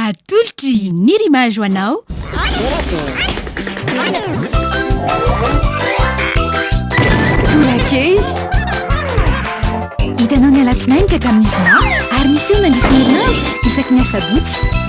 atolotry ny rimage hoanao torakey hitanao ny alatsinainy ka hatramin'ny zoma ary misy eo nandrisy herinandro isaky ny asabotsy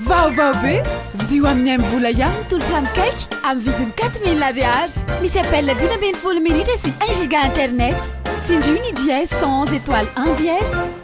vaovao be vidio amin'ny am'vola ihany tolotra amikaiky amin'ny vidiny 4000 ariary misy appel 10 minitra sy 1 giga internet tindriny dièse 111 étoile 1 dièse.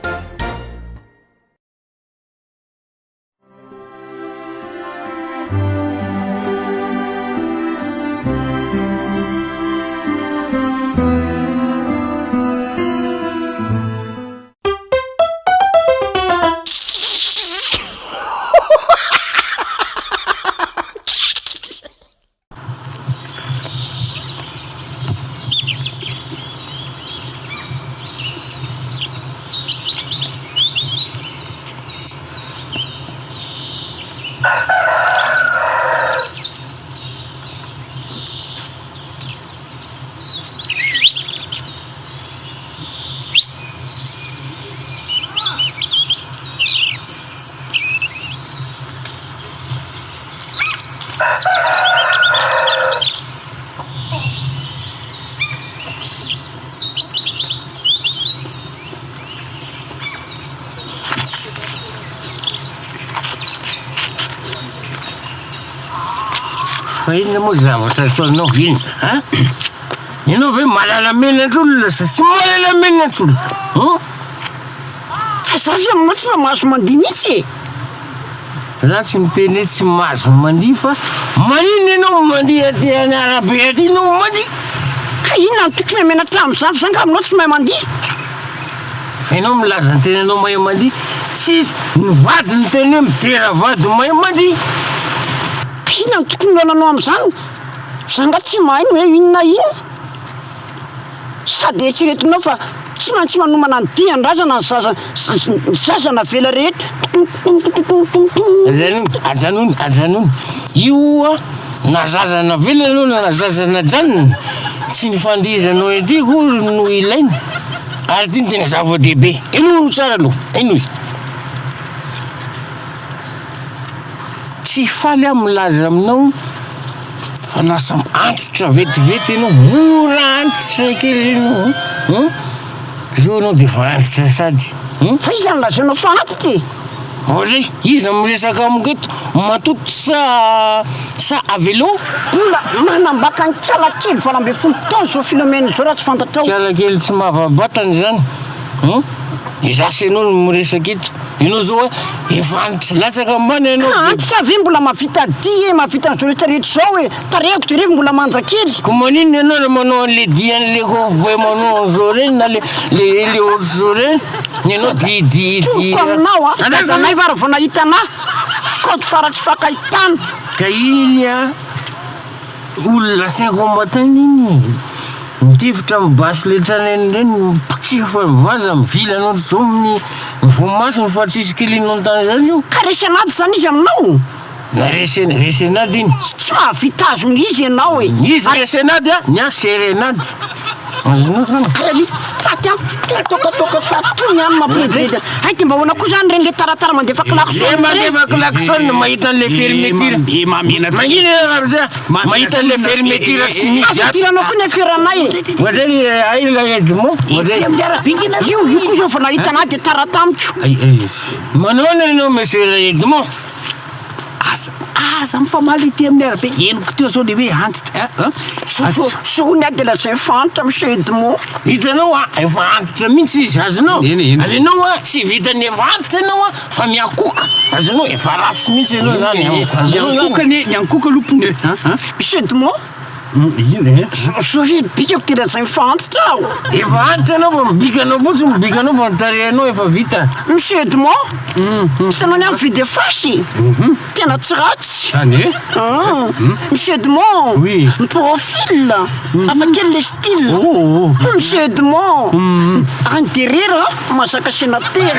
Inona moa zavatra ataonao iny a ianao ve malala menantr'olona sa tsy malala menantr'olona fa zavy aminao tsy mahazo mandihy mihitsy za tsy miteny hoe tsy mahazo mandihy fa manino ianao mandihy aty any arabe aty ianao mandihy ka inona ny tokony menatra amin'izany fa zanga aminao tsy mahay mandihy fa ianao milaza ny tenanao mahay mandihy tsisy ny vady ny teny hoe midera vady mahay mandihy inona ny tokony loananao amin'izany zanga tsy mahay ny hoe inona ino sady eritreretinao fa tsy maintsy manomana ny dian-drazana ny zazana vela rehetra ajanony io a na zazana vela aloha na zazana janona tsy nifandrizanao ety ko no ilaina ary ty ny tena zava-dehibe ino tsara aloha ino tsy faly aho milaza aminao fa lasa antitra vetivety ianao mora antitra kely ianao zo anao dia fa antitra sady fa iza ny lazanao fa antitra ohatry iza miresaka amiketo matoto sa avelo mbola manambaka ny kialakely valo amby folo taona zao Philomène zao raha tsy fantatrao kialakely tsy mahavabatany zany izasy ianao no miresaka eto ianao zao a efa antitra latsaka ambany ianao antitra ave mbola mavita dia mavita nyzao rehetrarehetra zao hoe tarehako jerevy mbola manja kely ko manino ianao le manao an'le dian'le kovoboe manao an'zao reny na le ohatry zao reny ianao toko aminao a azanay vara vao nahita anahy kody faratry fakahitana ka iny a olona 50 iny mitevitra mibasy le traneny reny mipitsiha fa mivaza mivila anao zao ny vomasiny fa tsisy kilinao tany zany io ka resenady zany izy aminao na resenady iny tsy mahavita azony izy ianao e izy resenady a ny a serenady azonao zany arali faty tokatoka fatony any mampiredredy haity mba hoana koa zany reny le taratara mandefa klakson mandefa klakson mahita an'le fermeture magnino raha mahita an'le fermeture tsy misy tiranao koa ny aferanay ohatry aila edimo io koa zao fa nahita anahy de taratamiko manao ianao monsieur edimo aza mifamaly ity amin'ny arabe eniko teo zao le hoe antitra sohony a de lazay fantitra monsieur Edmond hitanao a efa antitra mihitsy izy azonao azonao a tsy vitany efa antitra ianao a fa miakoka azonao efa ratsy mihitsy ianao zany ny ankoka aloha pneu monsieur Edmond Sofi bikako tena tsy mifantitra aho. Efa antitra anao fa mibikanao fotsiny mibikanao fa nitarehanao efa vita. Monsieur Edmond, tsy tanao ny amin'ny vide fasy. Tena tsy ratsy. Zany Monsieur Edmond, Oui. profil, afakely le style. Monsieur Edmond, anderera masaka sénateur.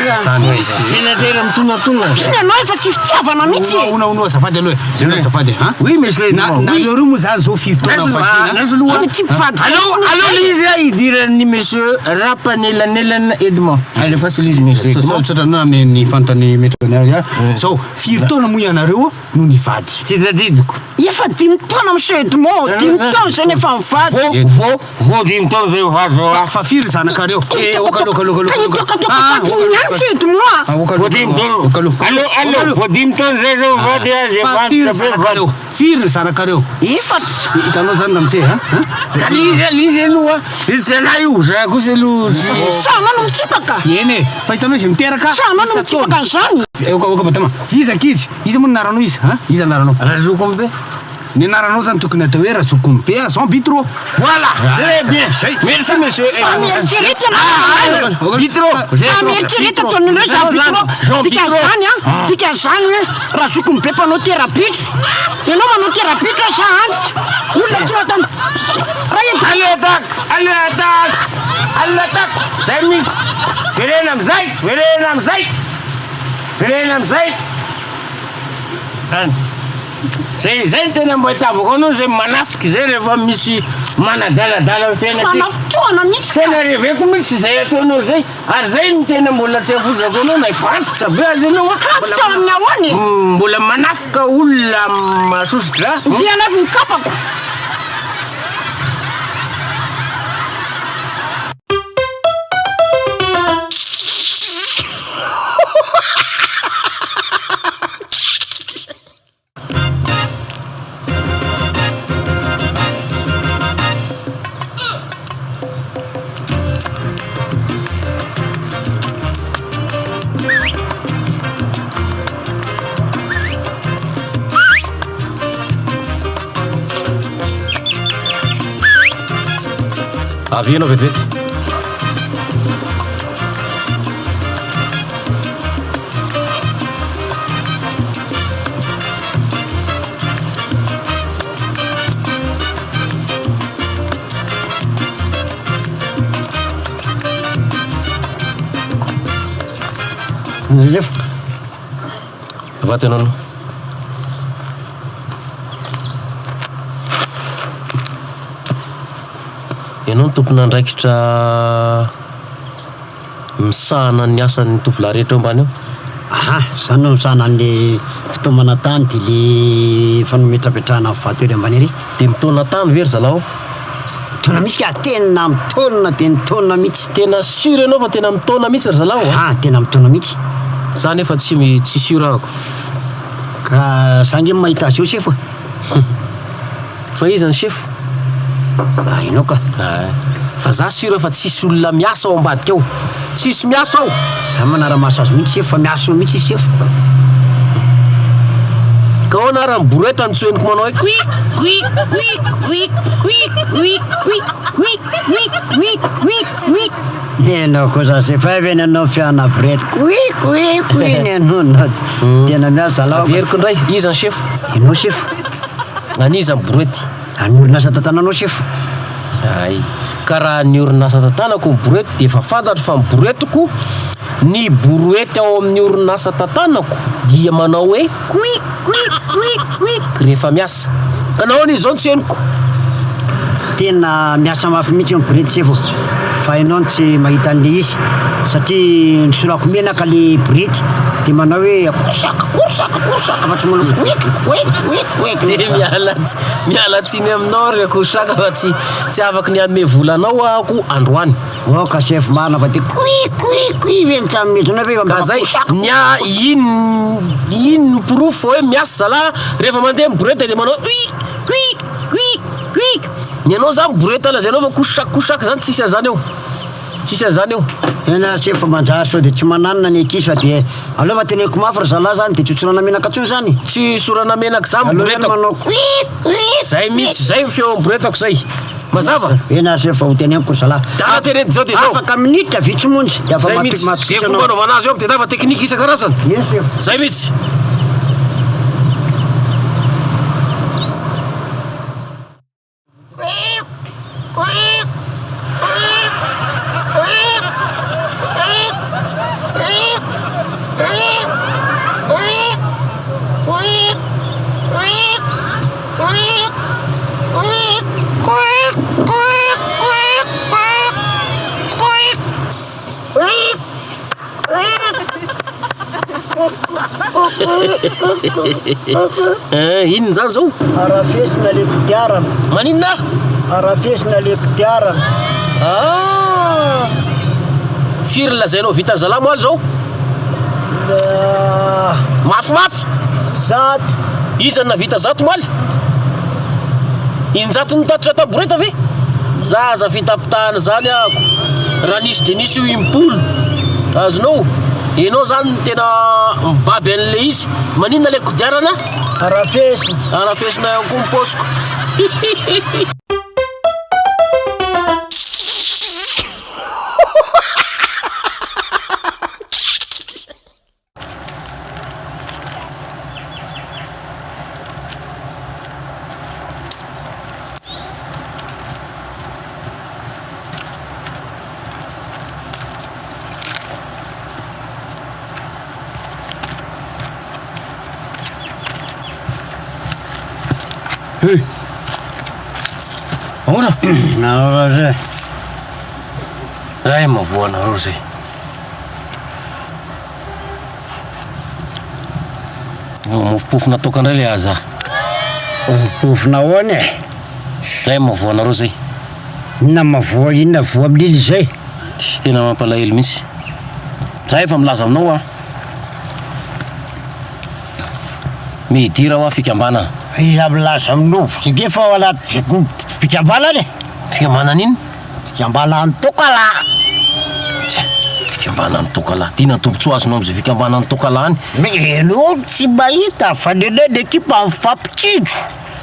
Sénateur mitonatona. Iny anao efa tsy fitiavana mihitsy. Uno azafady aloha. Azafady ha. Oui monsieur. Nareo roa moa zany zao 5 taona fa Iny tsy mpivady. Allô izy idiran'ny monsieur Rapanelanelana Edmond. Allez facile izy monsieur Edmond. Sotra na ny fantany metrona so 5 taona moa ianareo no nivady. Tsy tadidiko. Efa 10 taona Monsieur Edmond, 10 taona zany efa mivady. Vao 10 taona zay vady zao. Fa firy zanakareo? Okalo. Monsieur Edmond. Vao 10 taona. Allô, vao 10 taona zay zao vady azy. Firy zanakareo? Efatra. Hitanao zany namse ha? Izy aloha. Izy anahy io, za kosa aloha. Sama no mitsipaka. Eny fa hitanao izy miteraka. Sama no mitsipaka zany. Oka batama. Fizaka izy. Izy moa naranao izy ha? Izy naranao. Razoko mbe. Ny naranao zany tokony atao hoe razoko mbe Jean Bitro. Voilà, très bien. Merci monsieur. Famieritserety Bitro. Famieritserety ataon'ireo Jean Bitro. Dika zany hoe razoko mbe mpanao terapitra. Ianao manao terapitra sa antitra. Olona tsy matano. Allez attaque. Zay mihitsy. Verena amizay. Zay ny tena mba hitavako anao zay manafiky zay rehefa misy manadaladala tena Manafitoana mihitsy. tena reveko mihitsy zay ataonao zay ary zay ny tena mbola tsy afozako anao na ifantitra be azy anao Fantitra amin'ny ahoany. mbola manafika olona masositra Dia anavy mikapako. Avy anao vetivety. Vaty anao. Ianao ny tompona andraikitra misahana ny asan'ny tovolahy rehetra eo ambany eo? Aha, zany no misahana an'le fitaomana tany dia le fanometrapetrahana amin'ny vato ery ambany ery. Dia mitaona tany very zalaho? Taona misy ka tena mitaona dia nitaona mihitsy. Tena sûr ianao fa tena mitaona mihitsy ry zalaho? Ah, tena mitaona mihitsy. Zany efa tsy sûr ahako. Ka za nge mahita azy io sefo. Fa iza ny sefo? Ah, inao ka. Fa za sûr efa tsisy olona miasa ao ambadika ao. Tsisy miasa ao. Za manara-maso azy mihitsy sefo fa miasa io mihitsy izy sefo. Ka ao anarany borety antsoeniko manao hoe Tena koa za se fa avy anao fiana borety. Ny anao nazy. Tena miasa lao. Averiko indray, iza ny sefo? Inao sefo. Aniza ny borety? Any orinasa tantananao sefo. Ay, ka raha ny orinasa tantanako ny borety dia efa fantatro fa ny boretiko ny borety ao amin'ny orinasa tantanako dia manao hoe rehefa miasa. Ka nahoana izy zao tsy henoko. Tena miasa mafy mihitsy ny borety sefo. Fa ianao tsy mahita an'le izy satria ny sorako menaka le borety dia manao hoe akorsaka fa tsy manao Dia miala tsiny aminao ry akorsaka fa tsy afaka ny ame volanao ako androany. Ka sefo marina fa dia venitra mihitsy ve Ka zay ino pirofo hoe miasa zalahy rehefa mandeha amin'ny borety dia manao ny anao zany borety alazainao fa kosaka zany tsisy azany eo. Ena sefo manjary sao dia tsy mananina ny ekisy fa dia aleova teneko mafy ry zalahy zany dia tsy sorana menaka tsony zany. Tsy sorana menaka zany Aleova boretako. manao Zay zay mihitsy zay feo amboretako zay mazava ena se fa hoteneniko zalahy tana tenety zao de zao afaka minitra vitsy montsy de zay mihitsy zay fomba anaovana azy eo de dava teknika isan-karazany Yes, chef. zay mihitsy inona zany zao arafesina le kodiarana maninona arafesina le kodiarana firy lazainao vita zalamo aly zao mafimafy zato izany na vita zato maly injato nitatitra taboreta ve zaza fitapitahana zany ako raha nisy de nisy io impolo azonao enao zany ny tena mibaby an'le izy maninona le kodiarana arafesina arafesina ko miposiko Ahona? naora zay ay mavoanareo zay mofopofona tokandray le aza pofona ahoany e ay mavoanareo zay inona voa amlily zay tena mampalahelo mihitsy za efa milaza aminao a midira ho a fikambana iza milaza aminao sige fa alaty fikambanany fikambanana iny fikambana ny tokala fikambana ny tokala tina tombotsoa azonao am'zay fikambana ny tokala any eno tsy mahita fa neneny ekipa mifampitsidro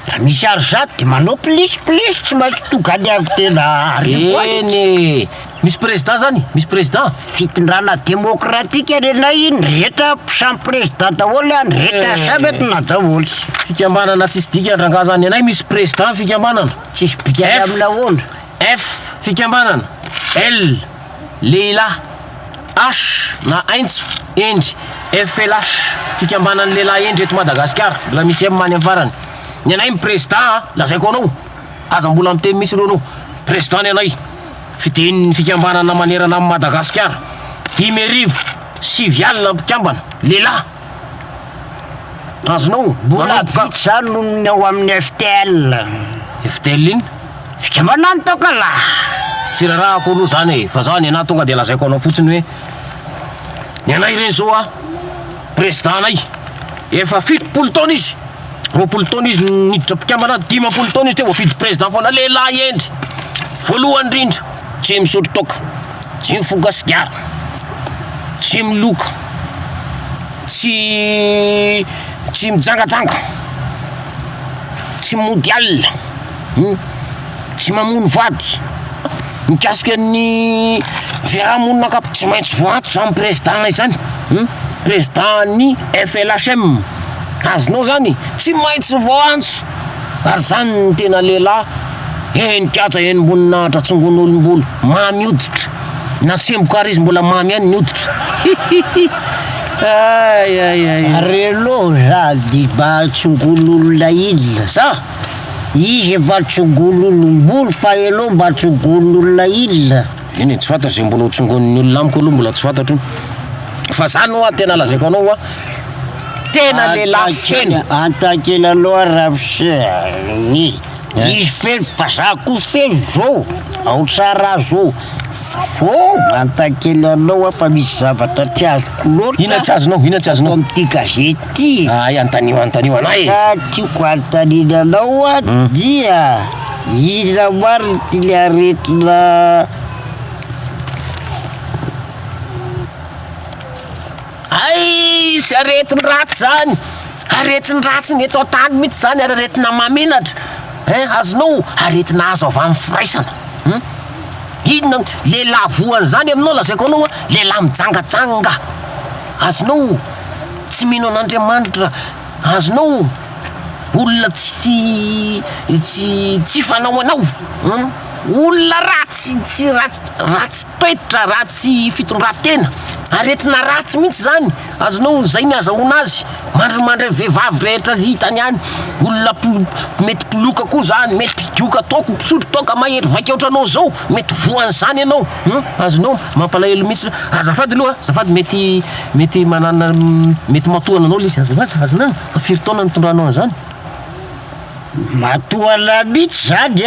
raha misy ary zato de manao plisy tsy maintsy togany avy tena eny misy président zany misy président fitondrana démocratique arena iny rehetra samy président daholo any rehetra sametona daholo fikambanana tsisy dika andrangaha zany anay misy président fikambanana tsisy bikany amina ahoana F fikambanana L lehilahy H na aintso endry FLH fikambanana lehilahy endry eto Madagasikara mbola misy amany amin'ny farany ny anay my président lazaiko anao aza mbola miteny misy loanao président ny anay fiteny fikambanana manerana amin'ny Madagasikara 10,000 sivy alina mpikambana lehilahy azonao mbola vitsy zany no ao amin'ny FTL FTL iny fikambana ny tokala sirarahako aloha zany e fa zany ana tonga de lazaiko anao fotsiny hoe ny anay reny zao a président anay efa 7 taona izy 20 taona izy niditra mpikambana 10 taona izy te voafidy président foana lehilahy endry voalohany indrindra tsy misotro toka tsy mifoga sigara tsy miloka tsy mijangadrang tsy mody alina tsy mamono vady mikasika ny fiarahamonina kapo tsy maintsy voanto zany président zany président ny FLHM azonao zany tsy maintsy voantso ary zany ny tena lehilahy enikatsa enimbonina tratsingon'olombolo mamy hoditra na semboka izy mbola mamy any ny hoditra relo za de mba tsongon'olona ilona sa izy mba tsongon'olombolo fa elo mba tsongon'olona ilona iny tsy fantatro zay mbola tsongon'ny olona amiko aloha mbola tsy fantatro fa zany hoa tena lazaiko anao a tena lehilahy feno antakely aloha raviseny izy feno fa za ko feno zao ao tsara zao fo antakely anao fa misy zavatra tsy azoko loatra ina tsy azonao am'ty gazety ay antanio anay tiako antaniny anao a dia ina mariny ty le aretina ay sy aretiny ratsy zany aretiny ratsy ny eto tany mihitsy zany ary aretina maminatra azonao aretina azo avy amin'ny firaisana inona lehilahy voany zany aminao lazaiko anao a lehilahy mijangatsanga azonao tsy mino an'Andriamanitra azonao olona tsy fanao anao olona ratsy toetra ratsy fitondran-tena aretina ratsy mihitsy zany azonao zay ny azahoana azy mandrimandray vehivavy rehetra hitany any olona mety poloka koa zany mety pidioka taoko pisotro taoka mahery vaika ohatranao zao mety voany zany ianao azonao mampalahelo mihitsy azafady aloha azafady mety manana mety matohana anao lisy azafady fa firy taona nitondranao an'izany matoala mihitsy zany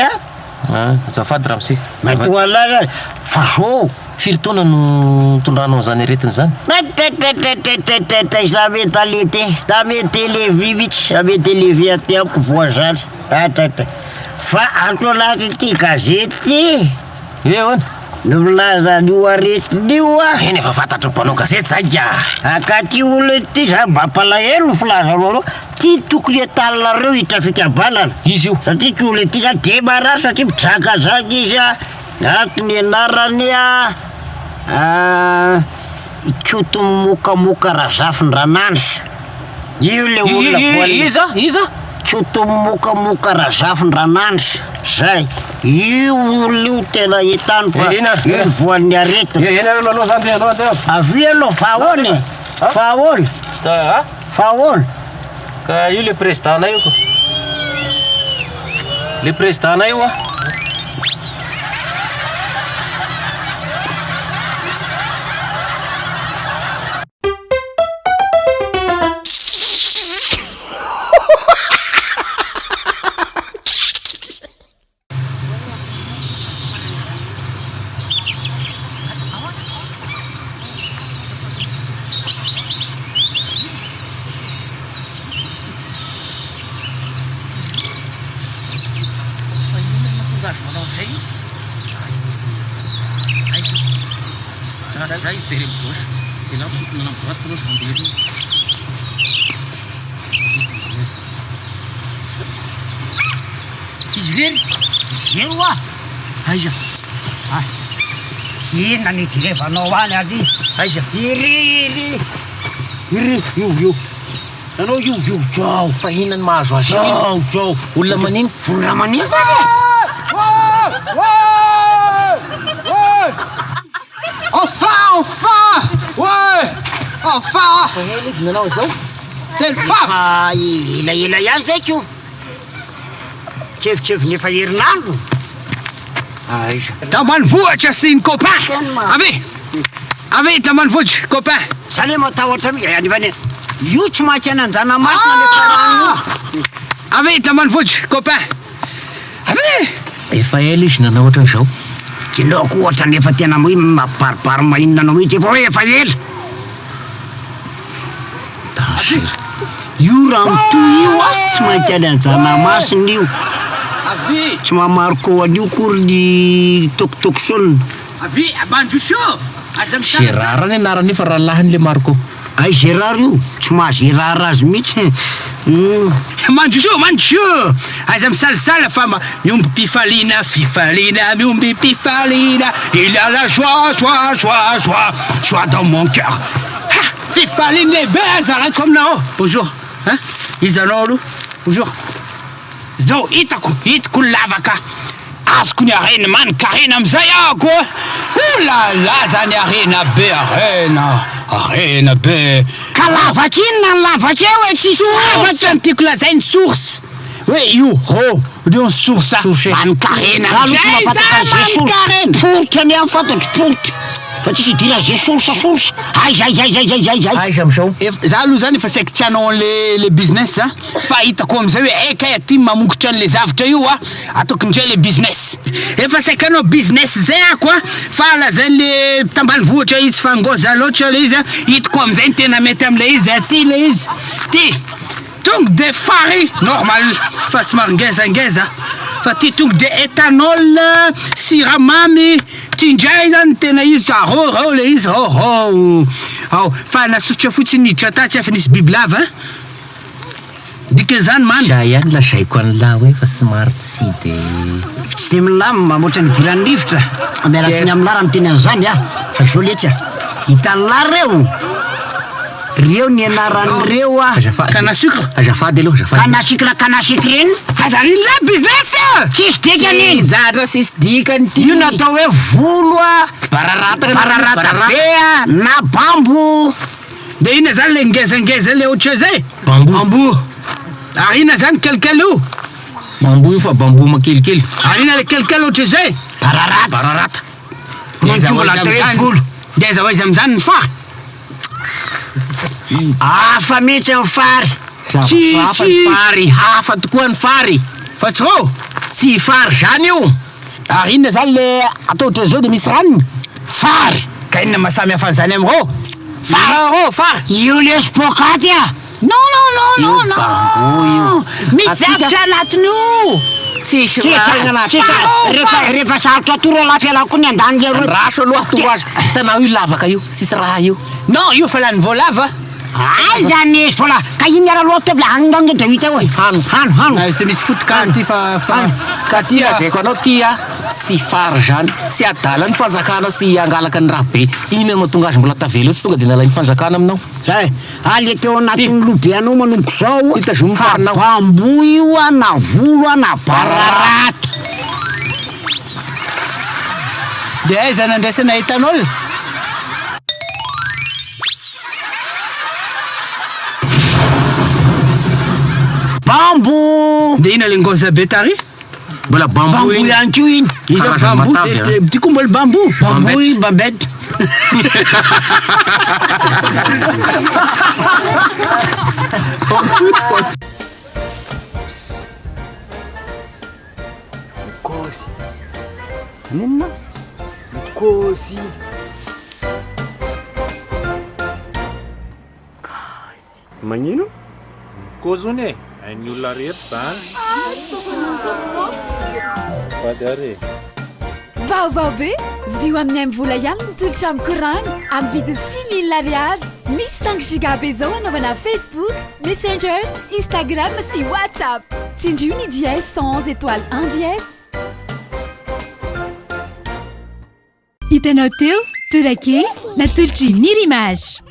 azafady ramose matoala fa so firy taona no tondranao an'izany aretiny zany za mety alety za mety elevi mihitsy za mety elevi atyako voa zany fa antolaky ty gazety ahoana nolaza nio aretin'io eny efa fantatro mpanao gazety zay akaty olo ty za mampalahelo filaza aloha ty tokony atalinareo hitrafikabàlana izy io satria ty olo ty zany de marary satria mitraka zany izy antony anarany ikoto mokamoka razafiny ranandry io le olona iza ikoto mokamoka razafiny ranandry zay io olo io tena hitany fa io voan'ny aretina avy aloha fahoana ka io le présidentanay io ko le présidentanay io Zay very gauche, et là tu peux droite pour le izy very aiza inona ny dilevanao any ali aiza iry io anao io zao fa inona ny mahazo azy zao olona manino olona manino Enfin! Nanao zao? Fa ela ihany zay ko. Kevikevy nefa herinandro. Aiza. Tambanivohitra sy ny copain. Ave tambanivohitra copain. Zany matahotra mi anivany. Io tsy mahatsy ananjana masina nefa rano. Ave tambanivohitra copain. Ave. Efa ela izy nanao ohatran'izao. Kinoko ohatra nefa tena hoe maparipary mahinona anao mihitsy efa hoe efa ela. Io raha mitoy io tsy maintsy ananjana masina io. Tsy mamariko an'io kory ny tokotokosonina. Bandroso. Gérard ny anarany fa rahalahin'le Marco. Ay Gérard io tsy mahazo Gérard azy mihitsy. Mandroso. Aiza misalasala fa miomby pifalina, miomby pifalina. Il y a la joie dans mon cœur. Fifaline les belles, arrête comme là. Bonjour. Hein? Ils allons bonjour. Zo, itako lavaka. Azoko ny arena man karena amizay ako. La zany arena be. Ka lavaky inona ny lavaky eo e tsisy lavaky ny tiako lazainy source. Hoe io io source. Man karena. Poritra ny amfantatry poritra. Fa tsisy dila zay source. Aiza. Aiza amizao. Za aloha zany efa saika tianao le business fa hitako amizay hoe eka ty mamongotra an'le zavatra io ataoko indray le business. Efa saika anao business zay ako fa lazain'le tambanivohitra izy fangoza loatra le izy hitako amizay ny tena mety am'le izy ty le izy. Ty tonga de fary normal fa somary ngezangeza fa ty tonga de éthanol siramamy tindray zany tena izy rô le izy fa nasotra fotsiny niditra tatsy efa nisy biby lava dikan'izany many za ihany lazaiko an'lahy hoe fa somary tsy de tsy de milamina moatra ny dirany rivotra miaratsiny amin'ny lara miteny an'izany a fa zao letsy a hitan'ny lara reo ny anaran'ireo a kanasukra azafady aloha azafady kanasikra reny azany la business tsisy dikany iny zatra sisy dikany ty io natao hoe volo a bararata be a na bambo de ina zany le ngezangeza le ohatra zay bambo ary ina zany kelikely io bambo io fa bambo makelikely ary ina le kelikely ohatra zay bararata tonga latao hoe volo de aiza ho aiza am'zany ny fary afa mihitsy amin'ny fary fary hafa tokoa ny fary fa tsy rô tsy fary zany io ary inona zany le atao ohatra zao de misy ranony fary ka inona mahasamy hafa an'izany am'rô fary io le spokaty a non misy zavatra anatiny io tsisy rehefa sarotra toro la fialako ny andany le raso aloha torazo tanao io lavaka io sisy raha io non io fa lany voalava ay zany izy fola ka iny miara loha tevla hanindonge de hita hoe hano sy misy fotoka ty fa ka ty azaiko anao ty a sy fary zany sy adala ny fanjakana sy angalaka ny raha be iny mahatonga azy mbola tavelo tsy tonga de nala ny fanjakana aminao ale teo anatin'ny lobe anao manomboka zao itazomy farinao bambo io a na volo a na bararata de aiza nandraisana hitanao io bambo de ina le ngoza be tary mbola bambo ihany kio iny bambo ty koa mbola bambo iny bambety Kosi. Nina? Kosi. Magnino? Kozony e, hain'ny olona rehetra zany. Vaovao be, vidio amin'ny vola ihany ny tolotra amin'ny koragna amin'ny vidiny 6 000 ariary. Misy 5 gigabe zao anaovana Facebook, Messenger, Instagram sy WhatsApp. Tsindrio ny dièse 111 étoile 1 dièse. Hitanao teo, tourake, natolotra Nirimage.